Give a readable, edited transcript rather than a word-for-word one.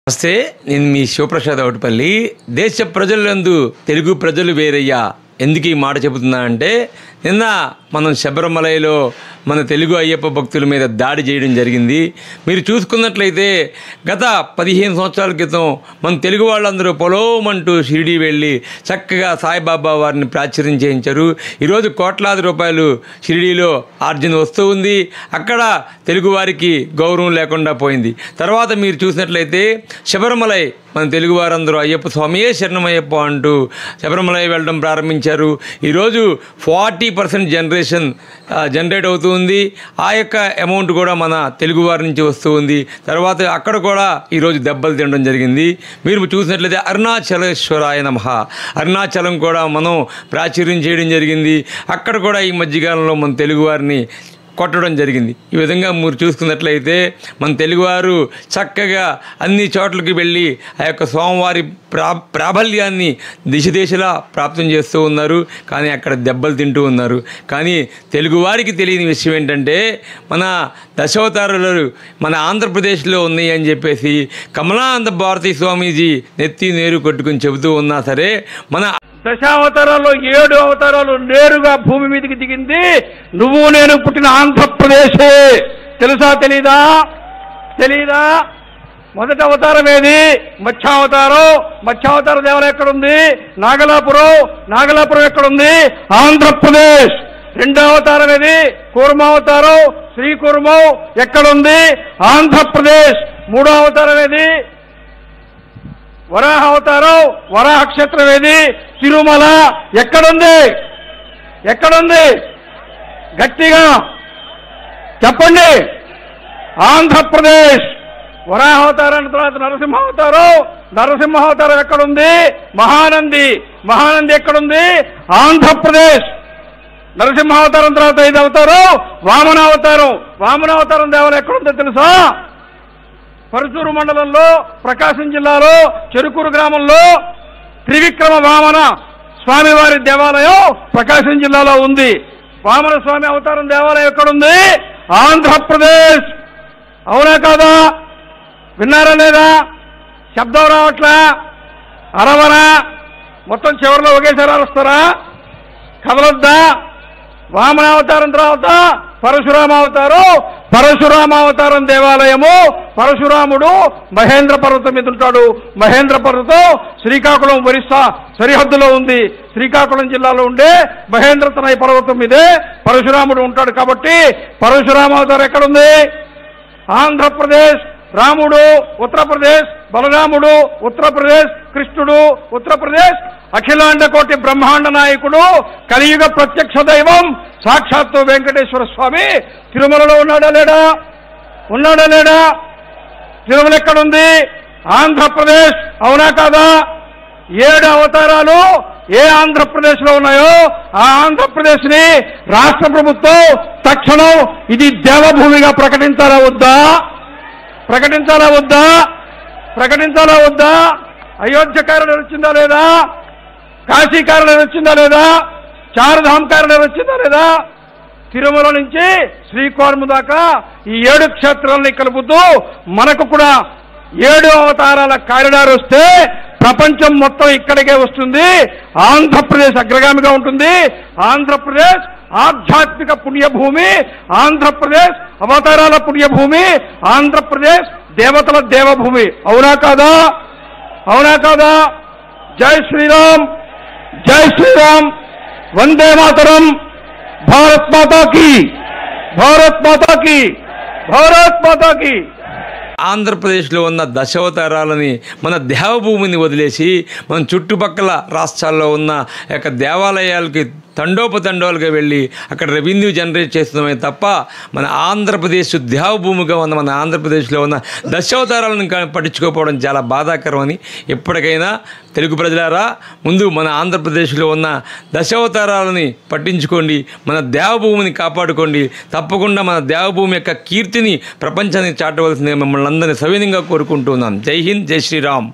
నమస్తే, నేను మీ శివప్రసాద్ అవుటిపల్లి. దేశ ప్రజలందు తెలుగు ప్రజలు వేరయ్యా. ఎందుకు ఈ మాట చెబుతున్నా అంటే, నిన్న మనం శబరిమలలో మన తెలుగు అయ్యప్ప భక్తుల మీద దాడి చేయడం జరిగింది. మీరు చూసుకున్నట్లయితే గత 15 సంవత్సరాల క్రితం మన తెలుగు వాళ్ళందరూ పొలోమంటూ షిరిడీ వెళ్ళి చక్కగా సాయిబాబా వారిని ప్రాచుర్యం చేయించారు. ఈరోజు కోట్లాది రూపాయలు షిరిడీలో ఆర్జన వస్తూ ఉంది. అక్కడ తెలుగువారికి గౌరవం లేకుండా పోయింది. తర్వాత మీరు చూసినట్లయితే శబరిమలై మన తెలుగు వారందరూ అయ్యప్ప స్వామియే శరణమయ్యప్ప అంటూ శబరిమలై వెళ్ళడం ప్రారంభించారు. ఈరోజు 40% జనరేట్ అవుతుంది. ఆ యొక్క అమౌంట్ కూడా మన తెలుగు వారి నుంచి వస్తూ ఉంది. తర్వాత అక్కడ కూడా ఈరోజు దెబ్బలు తినడం జరిగింది. మీరు చూసినట్లయితే అరుణాచలేశ్వరాయ నమః, అరుణాచలం కూడా మనం ప్రాచుర్యం చేయడం జరిగింది. అక్కడ కూడా ఈ మధ్యకాలంలో మన తెలుగు వారిని కొట్టడం జరిగింది. ఈ విధంగా మీరు చూసుకున్నట్లయితే మన తెలుగువారు చక్కగా అన్ని చోట్లకి వెళ్ళి ఆ యొక్క స్వామివారి ప్రాబల్యాన్ని దిశలా ప్రాప్తం చేస్తూ ఉన్నారు. కానీ అక్కడ దెబ్బలు తింటూ ఉన్నారు. కానీ తెలుగువారికి తెలియని విషయం ఏంటంటే, మన దశావతారాలు మన ఆంధ్రప్రదేశ్లో ఉన్నాయి అని చెప్పేసి కమలానంద భారతీ స్వామీజీ నెత్తి నేరు కొట్టుకుని చెబుతూ ఉన్నా సరే, మన దశావతారాల్లో 7 అవతారాలు నేరుగా భూమి మీదకి దిగింది నువ్వు నేను పుట్టిన ఆంధ్రప్రదేశే. తెలుసా? తెలీదా? మొదటి అవతారం ఏది? మత్స్యావతారం. మత్స్యావతార దేవాలయం ఎక్కడుంది? నాగలాపురం ఎక్కడుంది? ఆంధ్రప్రదేశ్. రెండో అవతారం ఏది? కూర్మావతారం. శ్రీకూర్మం ఎక్కడుంది? ఆంధ్రప్రదేశ్. మూడో అవతారం ఏది? వరాహ అవతారం. వరాహ క్షేత్రం ఏది? తిరుమల. ఎక్కడుంది? గట్టిగా చెప్పండి. ఆంధ్రప్రదేశ్. వరాహ అవతారం తర్వాత నరసింహావతారం ఎక్కడుంది? మహానంది ఎక్కడుంది? ఆంధ్రప్రదేశ్. నరసింహావతారం తర్వాత 5వ అవతారం వామనావతారం దేవాలయం ఎక్కడుందో తెలుసా? పరుచూరు మండలంలో, ప్రకాశం జిల్లాలో, చెరుకూరు గ్రామంలో త్రివిక్రమ వామన స్వామివారి దేవాలయం ప్రకాశం జిల్లాలో ఉంది. వామన స్వామి అవతారం దేవాలయం ఎక్కడుంది? ఆంధ్రప్రదేశ్. అవునా కాదా? విన్నారా లేదా? శబ్దం రావట్లా? అరవరా? మొత్తం చివరిలో ఒకేసారి అరుస్తారా? కదలొద్దా? వామనావతారం తర్వాత పరశురామావతారం దేవాలయము. పరశురాముడు మహేంద్ర పర్వతం మీద ఉంటాడు. మహేంద్ర పర్వతం శ్రీకాకుళం ఒరిస్సా సరిహద్దులో ఉంది. శ్రీకాకుళం జిల్లాలో ఉండే మహేంద్రతనయ పర్వతం మీదే పరశురాముడు ఉంటాడు. కాబట్టి పరశురామావతారం ఎక్కడుంది? ఆంధ్రప్రదేశ్. రాముడు ఉత్తరప్రదేశ్, బలరాముడు ఉత్తరప్రదేశ్, కృష్ణుడు ఉత్తరప్రదేశ్, అఖిలాండ కోటి బ్రహ్మాండ నాయకుడు, కలియుగ ప్రత్యక్ష దైవం సాక్షాత్తు వెంకటేశ్వర స్వామి తిరుమలలో ఉన్నాడా లేడా? తిరుమల ఎక్కడుంది? ఆంధ్రప్రదేశ్. అవునా కాదా? 7 అవతారాలు ఏ ఆంధ్రప్రదేశ్ లో ఉన్నాయో ఆ ఆంధ్రప్రదేశ్ ని రాష్ట్ర ప్రభుత్వం తక్షణం ఇది దేవభూమిగా ప్రకటించాలా వద్దా? అయోధ్య కారిడార్ వచ్చిందా లేదా? కాశీ కారిడార్ వచ్చిందా లేదా? చార్ధామ్ కారిడార్ వచ్చిందా లేదా? తిరుమల నుంచి శ్రీకోర్మ దాకా ఈ 7 క్షేత్రాలని కలుపుతూ మనకు కూడా 7 అవతారాల కారిడార్ వస్తే ప్రపంచం మొత్తం ఇక్కడికే వస్తుంది. ఆంధ్రప్రదేశ్ అగ్రగామిగా ఉంటుంది. ఆంధ్రప్రదేశ్ ఆధ్యాత్మిక పుణ్యభూమి, ఆంధ్రప్రదేశ్ అవతారాల పుణ్యభూమి, ఆంధ్రప్రదేశ్ దేవతల దేవభూమి. అవునా కాదా? జై శ్రీరామ్, వందే మాతరం, భారత్ మాతా కీ. ఆంధ్రప్రదేశ్లో ఉన్న దశావతారాలని మన దేవభూమిని వదిలేసి మన చుట్టుపక్కల రాష్ట్రాల్లో ఉన్న యొక్క దేవాలయాలకి తండోపతండోలుగా వెళ్ళి అక్కడ రెవెన్యూ జనరేట్ చేస్తున్నామే తప్ప మన ఆంధ్రప్రదేశ్ దేవభూమిగా ఉన్న మన ఆంధ్రప్రదేశ్లో ఉన్న దశావతారాలను పట్టించుకోకపోవడం చాలా బాధాకరమని ఎప్పటికైనా తెలుగు ప్రజలారా, ముందు మన ఆంధ్రప్రదేశ్లో ఉన్న దశావతారాలని పట్టించుకోండి, మన దేవభూమిని కాపాడుకోండి. తప్పకుండా మన దేవభూమి యొక్క కీర్తిని ప్రపంచానికి చాటవలసిందిగా మిమ్మల్ని అందరినీ సవినయంగా కోరుకుంటున్నాను. జై హింద్, జై శ్రీరామ్.